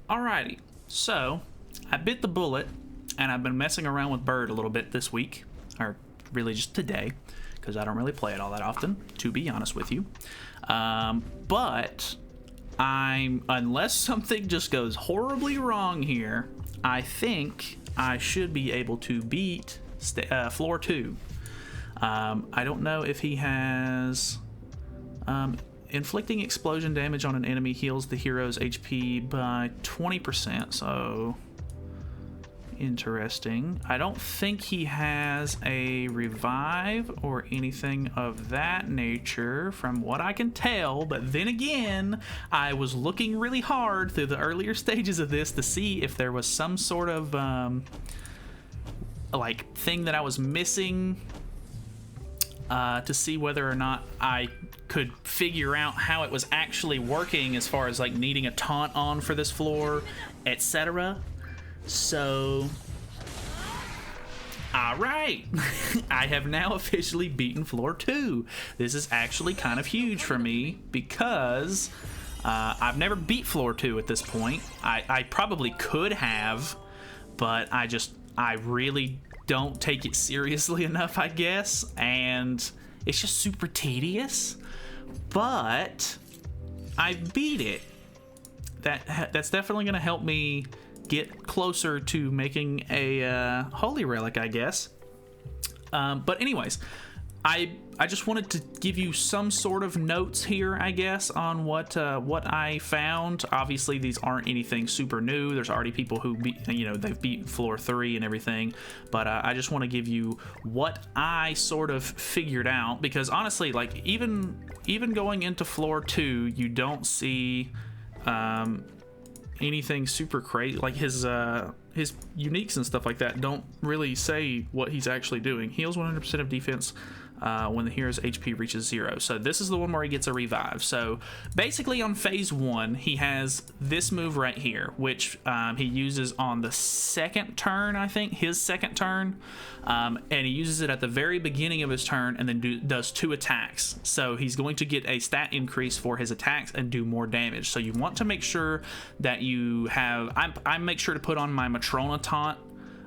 Alrighty, so I bit the bullet and I've been messing around with Bird a little bit this week, or really just today, because I don't really play it all that often, to be honest with you. But unless something just goes horribly wrong here, I think I should be able to beat floor 2. I don't know if he has... inflicting explosion damage on an enemy heals the hero's HP by 20%, so interesting. I don't think he has a revive or anything of that nature from what I can tell, but then again, I was looking really hard through the earlier stages of this to see if there was some sort of like thing that I was missing, to see whether or not I could figure out how it was actually working as far as like needing a taunt on for this floor, etc. So, alright, I have now officially beaten floor 2. This is actually kind of huge for me because I've never beat floor 2 at this point. I probably could have, but I really don't take it seriously enough, I guess, and it's just super tedious. But I beat it. That's definitely going to help me get closer to making a holy relic, I guess. But anyways, I just wanted to give you some sort of notes here, I guess, on what I found. Obviously, these aren't anything super new. There's already people who they've beat floor 3 and everything. But I just want to give you what I sort of figured out, because honestly, like even going into floor 2, you don't see anything super crazy. Like his uniques and stuff like that don't really say what he's actually doing. Heals 100% of defense when the hero's HP reaches 0. So this is the one where he gets a revive. So basically on phase 1, he has this move right here, which he uses on the second turn, I think, his second turn. And he uses it at the very beginning of his turn and then does 2 attacks. So he's going to get a stat increase for his attacks and do more damage. So you want to make sure that you have... I make sure to put on my Matrona taunt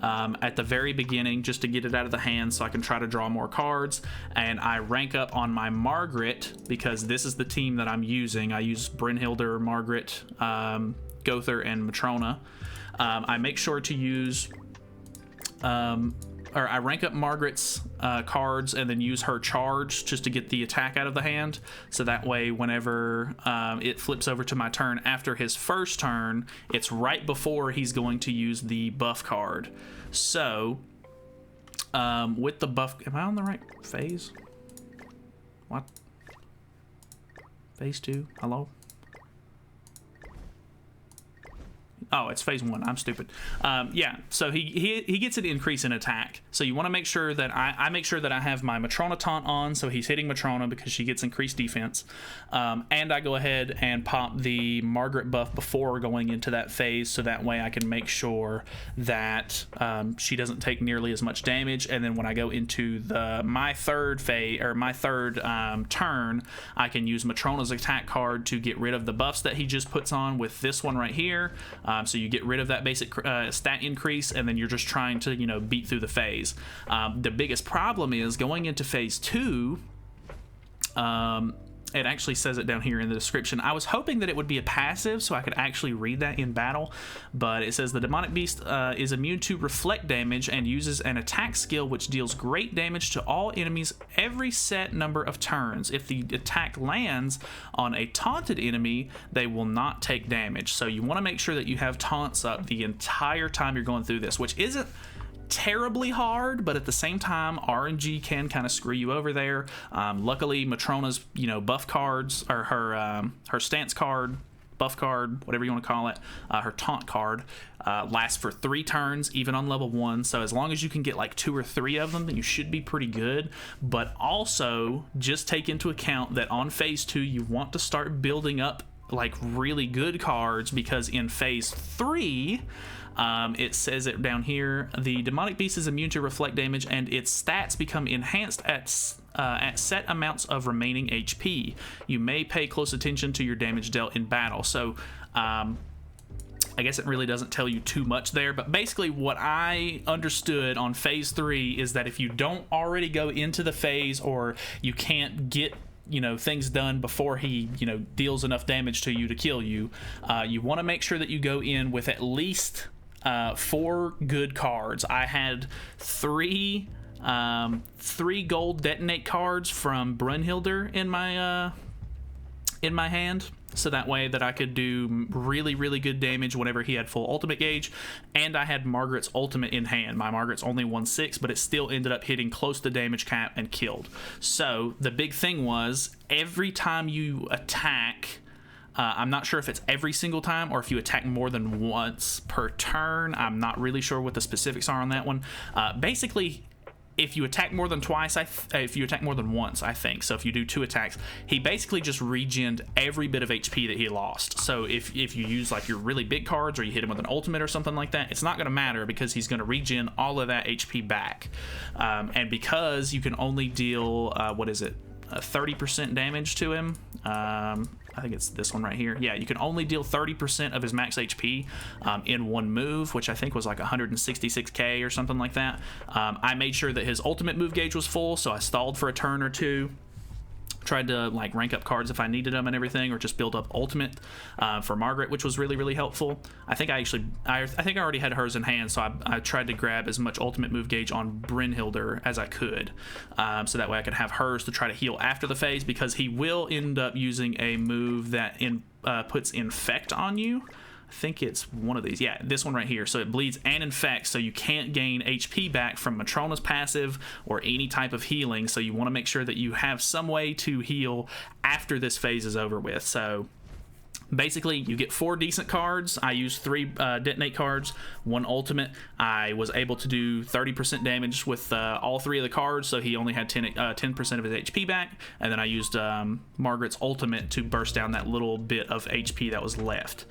at the very beginning just to get it out of the hand so I can try to draw more cards, and I rank up on my Margaret because this is the team that I'm using. I use Brynhildr, Margaret, Gother, and Matrona. I make sure to use or I rank up Margaret's cards and then use her charge just to get the attack out of the hand, so that way whenever it flips over to my turn after his first turn, it's right before he's going to use the buff card. So with the buff, am I on the right phase? What? Phase 2? Hello? Oh, it's phase 1. I'm stupid. Yeah, so he gets an increase in attack. So you want to make sure that I make sure that I have my Matrona taunt on, so he's hitting Matrona because she gets increased defense. And I go ahead and pop the Margaret buff before going into that phase, so that way I can make sure that she doesn't take nearly as much damage. And then when I go into my third phase, or my third turn, I can use Matrona's attack card to get rid of the buffs that he just puts on with this one right here. So you get rid of that basic stat increase, and then you're just trying to, beat through the phase. The biggest problem is going into phase 2. It actually says it down here in the description. I was hoping that it would be a passive so I could actually read that in battle, but it says the demonic beast is immune to reflect damage and uses an attack skill which deals great damage to all enemies every set number of turns. If the attack lands on a taunted enemy, they will not take damage. So you want to make sure that you have taunts up the entire time you're going through this, which isn't terribly hard, but at the same time RNG can kind of screw you over there. Luckily Matrona's buff cards, or her stance card, buff card, whatever you want to call it, her taunt card, lasts for 3 turns even on level 1, so as long as you can get like 2 or 3 of them, then you should be pretty good. But also just take into account that on phase 2 you want to start building up like really good cards, because in phase 3 it says it down here, the demonic beast is immune to reflect damage and its stats become enhanced at set amounts of remaining HP. You may pay close attention to your damage dealt in battle. So I guess it really doesn't tell you too much there, but basically what I understood on phase 3 is that if you don't already go into the phase, or you can't get things done before he deals enough damage to you to kill you, you want to make sure that you go in with at least 4 good cards. I had 3 gold detonate cards from Brunhilde in my hand, so that way that I could do really, really good damage whenever he had full ultimate gauge. And I had Margaret's ultimate in hand. My Margaret's only 1/6, but it still ended up hitting close to damage cap and killed. So the big thing was, every time you attack, I'm not sure if it's every single time or if you attack more than once per turn. I'm not really sure what the specifics are on that one. Basically, if you attack more than twice, if you attack more than once, I think. So if you do 2 attacks, he basically just regened every bit of HP that he lost. So if you use like your really big cards, or you hit him with an ultimate or something like that, it's not going to matter, because he's going to regen all of that HP back. And because you can only deal, 30% damage to him. I think it's this one right here. Yeah, you can only deal 30% of his max HP in one move, which I think was like 166k or something like that. I made sure that his ultimate move gauge was full, so I stalled for a turn or 2. Tried to like rank up cards if I needed them and everything, or just build up ultimate for Margaret, which was really, really helpful. I think I already had hers in hand, so I tried to grab as much ultimate move gauge on Brunhilde as I could, so that way I could have hers to try to heal after the phase, because he will end up using a move that puts infect on you. I think it's one of these. Yeah, this one right here. So it bleeds and infects, so you can't gain HP back from Matrona's passive or any type of healing. So you want to make sure that you have some way to heal after this phase is over with. So basically, you get 4 decent cards. I used 3 detonate cards, 1 ultimate. I was able to do 30% damage with all 3 of the cards, so he only had 10% of his HP back. And then I used Margaret's ultimate to burst down that little bit of HP that was left.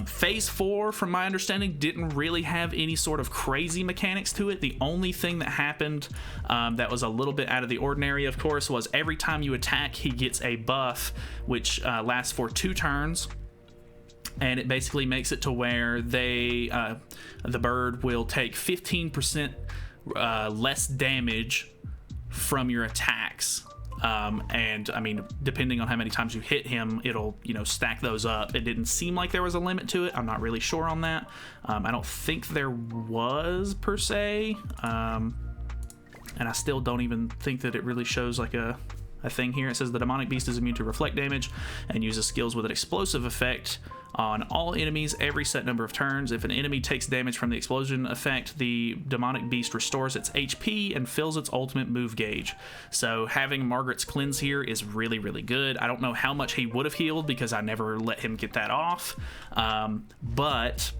Phase 4, from my understanding, didn't really have any sort of crazy mechanics to it. The only thing that happened that was a little bit out of the ordinary, of course, was every time you attack, he gets a buff, which lasts for 2 turns. And it basically makes it to where the bird will take 15% less damage from your attacks. And I mean, depending on how many times you hit him, it'll stack those up. It didn't seem like there was a limit to it. I'm not really sure on that. I don't think there was, per se. And I still don't even think that it really shows like a thing here. It says the demonic beast is immune to reflect damage and uses skills with an explosive effect on all enemies every set number of turns. If an enemy takes damage from the explosion effect, the demonic beast restores its HP and fills its ultimate move gauge. So having Margaret's cleanse here is really, really good. I don't know how much he would have healed, because I never let him get that off, but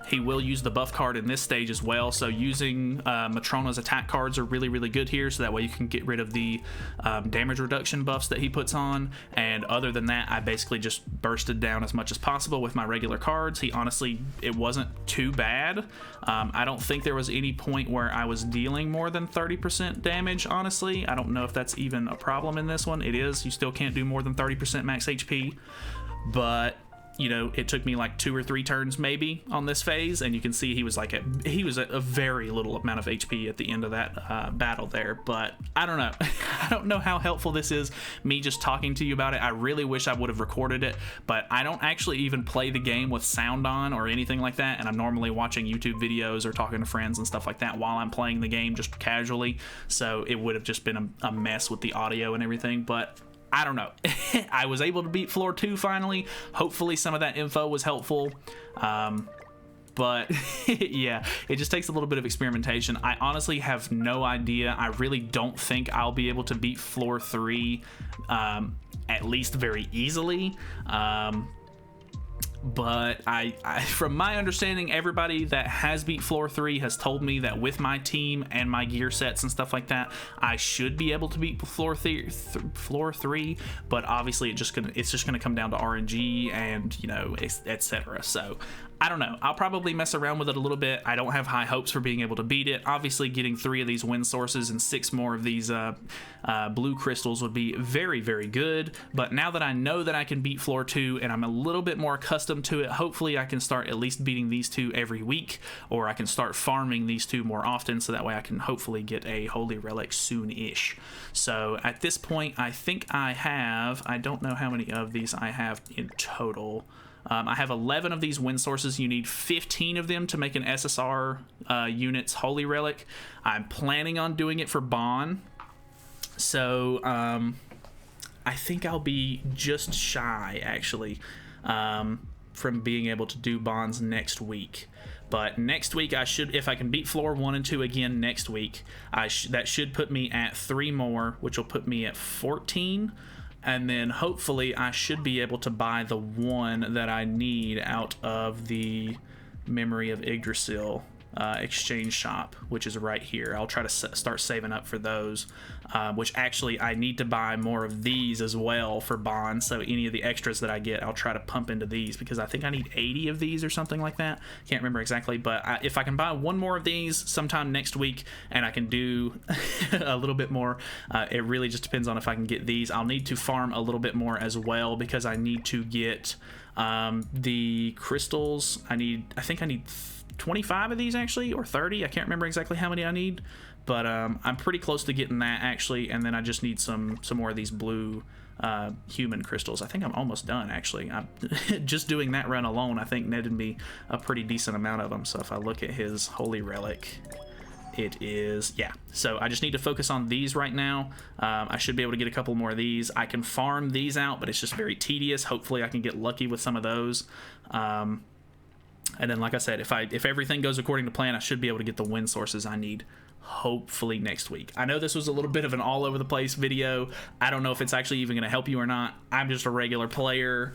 he will use the buff card in this stage as well. So using Matrona's attack cards are really, really good here, so that way you can get rid of the damage reduction buffs that he puts on. And other than that, I basically just bursted down as much as possible with my regular cards. It wasn't too bad. I don't think there was any point where I was dealing more than 30% damage, honestly. I don't know if that's even a problem in this one. It is. You still can't do more than 30% max HP, but it took me like 2 or 3 turns maybe on this phase, and you can see he was at a very little amount of HP at the end of that battle there. But I don't know. I don't know how helpful this is, me just talking to you about it. I really wish I would have recorded it, but I don't actually even play the game with sound on or anything like that, and I'm normally watching YouTube videos or talking to friends and stuff like that while I'm playing the game just casually, so it would have just been a mess with the audio and everything. But I don't know. I was able to beat floor 2 finally. Hopefully some of that info was helpful. But yeah, it just takes a little bit of experimentation. I honestly have no idea. I really don't think I'll be able to beat floor 3 at least very easily. But I from my understanding, everybody that has beat floor 3 has told me that with my team and my gear sets and stuff like that, I should be able to beat floor 3. But obviously it's just gonna come down to RNG and etc. So I don't know. I'll probably mess around with it a little bit. I don't have high hopes for being able to beat it. Obviously, getting 3 of these wind sources and 6 more of these blue crystals would be very, very good. But now that I know that I can beat floor 2 and I'm a little bit more accustomed accustomed to it. Hopefully I can start at least beating these two every week, or I can start farming these two more often, so that way I can hopefully get a Holy Relic soon-ish. So at this point, I think I don't know how many of these I have in total. I have 11 of these wind sources. You need 15 of them to make an SSR unit's Holy Relic. I'm planning on doing it for Bon. So I think I'll be just shy, actually, from being able to do Bonds next week. But next week, I should, if I can beat floor 1 and 2 again next week, that should put me at 3 more, which will put me at 14. And then hopefully I should be able to buy the 1 that I need out of the Memory of Yggdrasil exchange shop, which is right here. I'll try to start saving up for those, which actually I need to buy more of these as well for bonds. So any of the extras that I get, I'll try to pump into these, because I think I need 80 of these or something like that. Can't remember exactly, but if I can buy 1 more of these sometime next week and I can do a little bit more, it really just depends on if I can get these. I'll need to farm a little bit more as well, because I need to get the crystals. I think I need 25 of these, actually, or 30. I can't remember exactly how many I need, but I'm pretty close to getting that, actually. And then I just need some more of these blue human crystals. I think I'm almost done, actually. I'm just doing that run alone, I think, netted me a pretty decent amount of them. So if I look at his Holy Relic, it is, yeah. So I just need to focus on these right now. I should be able to get a couple more of these. I can farm these out, but it's just very tedious. Hopefully I can get lucky with some of those. And then, like I said, if everything goes according to plan, I should be able to get the wind sources I need, hopefully next week. I know this was a little bit of an all over the place video. I don't know if it's actually even going to help you or not. I'm just a regular player.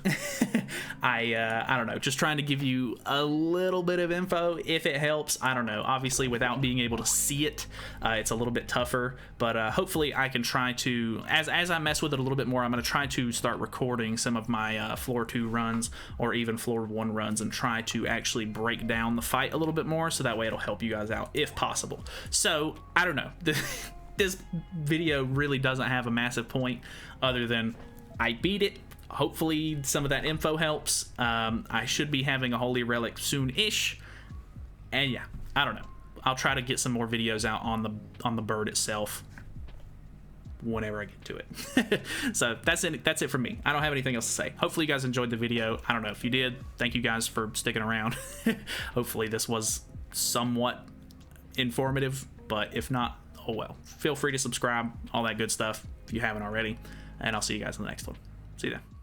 I don't know, just trying to give you a little bit of info. If it helps, I don't know. Obviously, without being able to see it, it's a little bit tougher, but hopefully I can try to, as I mess with it a little bit more, I'm going to try to start recording some of my floor 2 runs or even floor 1 runs, and try to actually break down the fight a little bit more, so that way it'll help you guys out if possible. So I don't know, this video really doesn't have a massive point other than I beat it. Hopefully some of that info helps. I should be having a Holy Relic soon-ish, and yeah, I don't know, I'll try to get some more videos out on the bird itself whenever I get to it. So that's it for me. I don't have anything else to say. Hopefully you guys enjoyed the video. I don't know if you did. Thank you guys for sticking around. Hopefully this was somewhat informative, but if not, oh well. Feel free to subscribe, all that good stuff if you haven't already, and I'll see you guys in the next one. See you then.